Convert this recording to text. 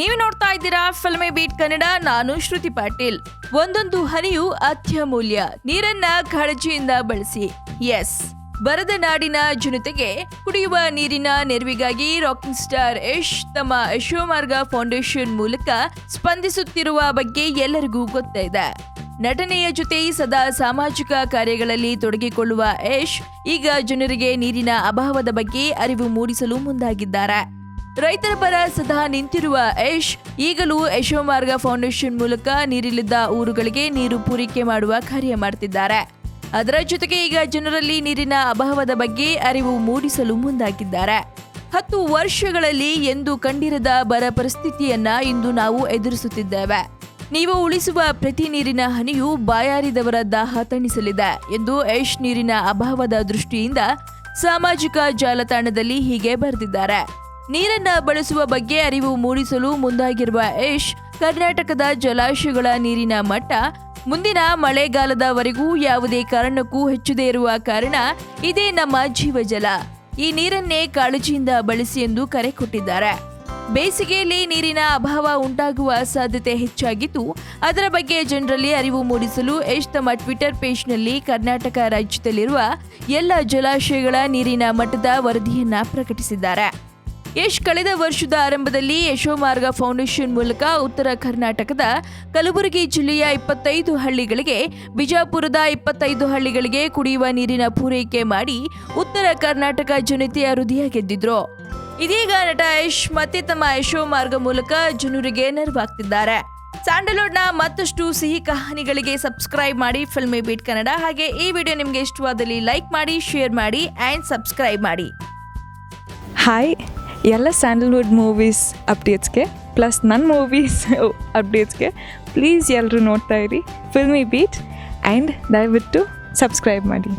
ನೀವು ನೋಡ್ತಾ ಇದ್ದೀರಾ ಫಿಲ್ಮಿ ಬೀಟ್ ಕನ್ನಡ. ನಾನು ಶ್ರುತಿ ಪಾಟೀಲ್. ಒಂದೊಂದು ಹನಿಯು ಅತ್ಯಮೂಲ್ಯ. ನೀರನ್ನ ಕಾಳಜಿಯಿಂದ ಬಳಸಿ. ಎಸ್, ಬರದ ನಾಡಿನ ಜನತೆಗೆ ಕುಡಿಯುವ ನೀರಿನ ನೆರವಿಗಾಗಿ ರಾಕಿಂಗ್ ಸ್ಟಾರ್ ಯಶ್ ತಮ್ಮ ಯಶೋಮಾರ್ಗ ಫೌಂಡೇಶನ್ ಮೂಲಕ ಸ್ಪಂದಿಸುತ್ತಿರುವ ಬಗ್ಗೆ ಎಲ್ಲರಿಗೂ ಗೊತ್ತಿದೆ. ನಟನೆಯ ಜೊತೆ ಸದಾ ಸಾಮಾಜಿಕ ಕಾರ್ಯಗಳಲ್ಲಿ ತೊಡಗಿಕೊಳ್ಳುವ ಯಶ್ ಈಗ ಜನರಿಗೆ ನೀರಿನ ಅಭಾವದ ಬಗ್ಗೆ ಅರಿವು ಮೂಡಿಸಲು ಮುಂದಾಗಿದ್ದಾರೆ. ರೈತರ ಪರ ಸದಾ ನಿಂತಿರುವ ಯಶ್ ಈಗಲೂ ಯಶೋಮಾರ್ಗ ಫೌಂಡೇಶನ್ ಮೂಲಕ ನೀರಿಲ್ಲದ ಊರುಗಳಿಗೆ ನೀರು ಪೂರೈಕೆ ಮಾಡುವ ಕಾರ್ಯ ಮಾಡುತ್ತಿದ್ದಾರೆ. ಅದರ ಜೊತೆಗೆ ಈಗ ಜನರಲ್ಲಿ ನೀರಿನ ಅಭಾವದ ಬಗ್ಗೆ ಅರಿವು ಮೂಡಿಸಲು ಮುಂದಾಗಿದ್ದಾರೆ. 10 ವರ್ಷಗಳಲ್ಲಿ ಎಂದು ಕಂಡಿರದ ಬರ ಪರಿಸ್ಥಿತಿಯನ್ನ ಇಂದು ನಾವು ಎದುರಿಸುತ್ತಿದ್ದೇವೆ. ನೀವು ಉಳಿಸುವ ಪ್ರತಿ ನೀರಿನ ಹನಿಯು ಬಾಯಾರಿದವರ ದಾಹ ತಣಿಸಲಿದೆ ಎಂದು ಯಶ್ ನೀರಿನ ಅಭಾವದ ದೃಷ್ಟಿಯಿಂದ ಸಾಮಾಜಿಕ ಜಾಲತಾಣದಲ್ಲಿ ಹೀಗೆ ಬರೆದಿದ್ದಾರೆ. ನೀರನ್ನ ಬಳಸುವ ಬಗ್ಗೆ ಅರಿವು ಮೂಡಿಸಲು ಮುಂದಾಗಿರುವ ಯಶ್ ಕರ್ನಾಟಕದ ಜಲಾಶಯಗಳ ನೀರಿನ ಮಟ್ಟ ಮುಂದಿನ ಮಳೆಗಾಲದವರೆಗೂ ಯಾವುದೇ ಕಾರಣಕ್ಕೂ ಹೆಚ್ಚದೇ ಇರುವ ಕಾರಣ ಇದೇ ನಮ್ಮ ಜೀವಜಲ. ಈ ನೀರನ್ನೇ ಕಾಳಜಿಯಿಂದ ಬಳಸಿ ಎಂದು ಕರೆ ಕೊಟ್ಟಿದ್ದಾರೆ. ಬೇಸಿಗೆಯಲ್ಲಿ ನೀರಿನ ಅಭಾವ ಉಂಟಾಗುವ ಸಾಧ್ಯತೆ ಹೆಚ್ಚಾಗಿದ್ದು, ಅದರ ಬಗ್ಗೆ ಜನರಲ್ಲಿ ಅರಿವು ಮೂಡಿಸಲು ಯಶ್ ತಮ್ಮ ಟ್ವಿಟರ್ ಪೇಜ್ನಲ್ಲಿ ಕರ್ನಾಟಕ ರಾಜ್ಯದಲ್ಲಿರುವ ಎಲ್ಲ ಜಲಾಶಯಗಳ ನೀರಿನ ಮಟ್ಟದ ವರದಿಯನ್ನ ಪ್ರಕಟಿಸಿದ್ದಾರೆ. ಯಶ್ ಕಳೆದ ವರ್ಷದ ಆರಂಭದಲ್ಲಿ ಯಶೋಮಾರ್ಗ ಫೌಂಡೇಶನ್ ಮೂಲಕ ಉತ್ತರ ಕರ್ನಾಟಕದ ಕಲಬುರಗಿ ಜಿಲ್ಲೆಯ 25 ಹಳ್ಳಿಗಳಿಗೆ, ಬಿಜಾಪುರದ 25 ಹಳ್ಳಿಗಳಿಗೆ ಕುಡಿಯುವ ನೀರಿನ ಪೂರೈಕೆ ಮಾಡಿ ಉತ್ತರ ಕರ್ನಾಟಕ ಜನತೆಯ ಹೃದಯ ಗೆದ್ದಿದ್ರು. ಇದೀಗ ನಟ ಯಶ್ ಮತ್ತೆ ತಮ್ಮ ಯಶೋಮಾರ್ಗ ಮೂಲಕ ಜನರಿಗೆ ನೆರವಾಗ್ತಿದ್ದಾರೆ. ಸ್ಯಾಂಡಲ್ವುಡ್ನ ಮತ್ತಷ್ಟು ಸಿಹಿ ಕಹಾನಿಗಳಿಗೆ ಸಬ್ಸ್ಕ್ರೈಬ್ ಮಾಡಿ ಫಿಲ್ಮಿ ಬೀಟ್ ಕನ್ನಡ. ಹಾಗೆ ಈ ವಿಡಿಯೋ ನಿಮಗೆ ಇಷ್ಟವಾದಲ್ಲಿ ಲೈಕ್ ಮಾಡಿ, ಶೇರ್ ಮಾಡಿ ಆ್ಯಂಡ್ ಸಬ್ಸ್ಕ್ರೈಬ್ ಮಾಡಿ. ಹಾಯ್, ಎಲ್ಲ ಸ್ಯಾಂಡಲ್ವುಡ್ ಮೂವೀಸ್ ಅಪ್ಡೇಟ್ಸ್ಗೆ ಪ್ಲಸ್ ನನ್ನ ಮೂವೀಸ್ ಅಪ್ಡೇಟ್ಸ್ಗೆ ಪ್ಲೀಸ್ ಎಲ್ಲರೂ ನೋಡ್ತಾ ಇರಿ ಫಿಲ್ಮಿ ಬೀಟ್ ಆ್ಯಂಡ್ ದಯವಿಟ್ಟು ಸಬ್ಸ್ಕ್ರೈಬ್ ಮಾಡಿ.